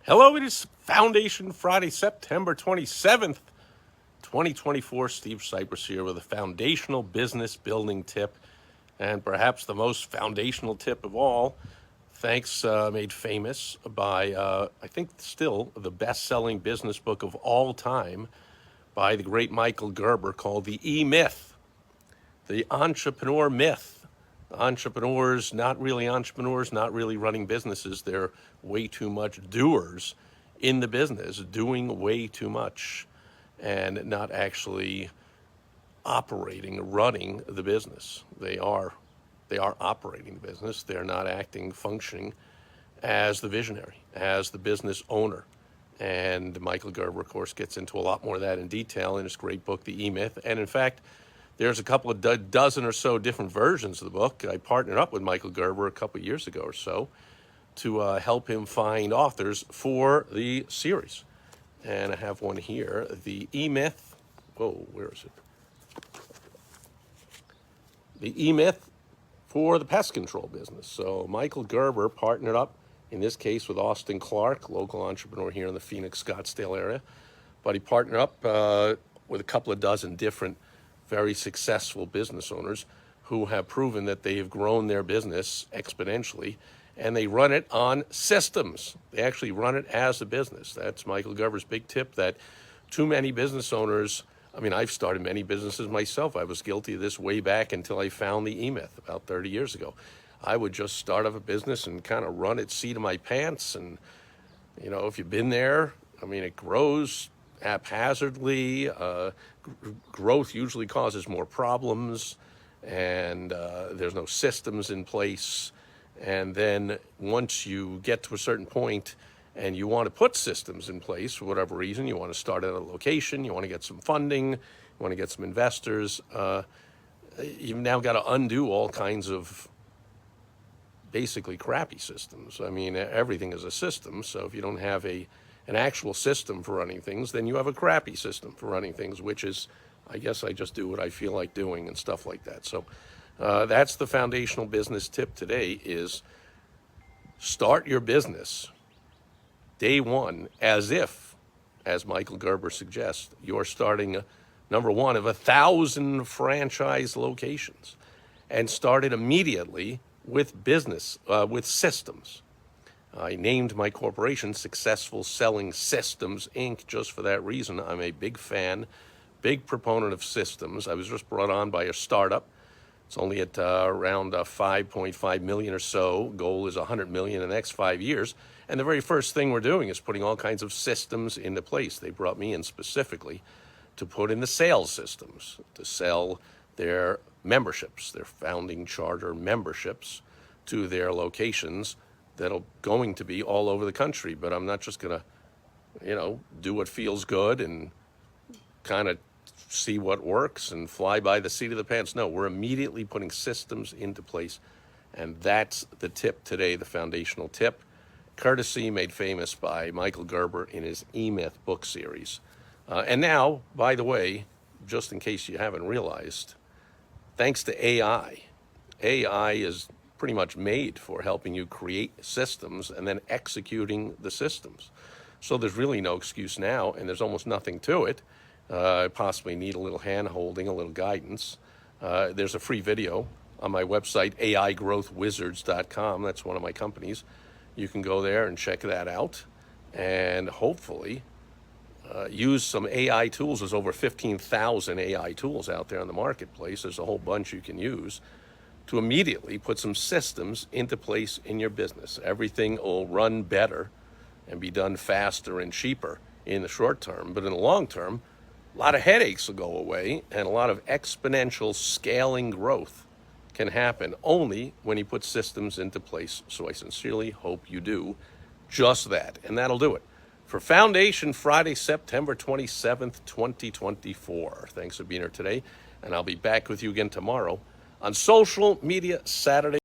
Hello, it is Foundation Friday, September 27th, 2024. Steve Sipress here with a foundational business building tip, and perhaps the most foundational tip of all. Thanks, made famous by, I think, still the best selling business book of all time by the great Michael Gerber called The E-Myth, the entrepreneur myth. Entrepreneurs, not really running businesses. They're way too much doers in the business, doing way too much and not actually running the business. They are operating the business. They're not functioning as the visionary, as the business owner. And Michael Gerber, of course, gets into a lot more of that in detail in his great book, The E-Myth. And in fact, there's a couple of dozen or so different versions of the book. I partnered up with Michael Gerber a couple of years ago or so to help him find authors for the series. And I have one here, The E-Myth. Whoa, where is it? The E-Myth for the pest control business. So Michael Gerber partnered up, in this case, with Austin Clark, local entrepreneur here in the Phoenix, Scottsdale area. But he partnered up with a couple of dozen different very successful business owners who have proven that they have grown their business exponentially, and they run it on systems. They actually run it as a business. That's Michael Gerber's big tip, that too many business owners, I've started many businesses myself. I was guilty of this way back until I found the E-Myth about 30 years ago. I would just start up a business and kind of run it seat of my pants. And, if you've been there, it grows haphazardly. Growth usually causes more problems, and there's no systems in place. And then once you get to a certain point and you want to put systems in place for whatever reason, you want to start at a location, you want to get some funding, you want to get some investors, you've now got to undo all kinds of basically crappy systems. Everything is a system, so if you don't have an actual system for running things, then you have a crappy system for running things, which is, I guess I just do what I feel like doing and stuff like that. So that's the foundational business tip today, is start your business day one as if, as Michael Gerber suggests, you're starting number one of 1,000 franchise locations, and start it immediately with with systems. I named my corporation Successful Selling Systems, Inc., just for that reason. I'm a big fan, big proponent of systems. I was just brought on by a startup. It's only at around 5.5 million or so. Goal is 100 million in the next 5 years. And the very first thing we're doing is putting all kinds of systems into place. They brought me in specifically to put in the sales systems, to sell their memberships, their founding charter memberships, to their locations that'll going to be all over the country. But I'm not just going to, do what feels good and kind of see what works and fly by the seat of the pants. No, we're immediately putting systems into place. And that's the tip today, the foundational tip, courtesy made famous by Michael Gerber in his E-Myth book series. And now, by the way, just in case you haven't realized, thanks to AI is pretty much made for helping you create systems and then executing the systems. So there's really no excuse now, and there's almost nothing to it. I possibly need a little hand-holding, a little guidance. There's a free video on my website, aigrowthwizards.com. That's one of my companies. You can go there and check that out, and hopefully use some AI tools. There's over 15,000 AI tools out there on the marketplace. There's a whole bunch you can use to immediately put some systems into place in your business. Everything will run better and be done faster and cheaper in the short term. But in the long term, a lot of headaches will go away, and a lot of exponential scaling growth can happen only when you put systems into place. So I sincerely hope you do just that, and that'll do it for Foundation Friday, September 27th, 2024. Thanks for being here today, and I'll be back with you again tomorrow on Social Media Saturday.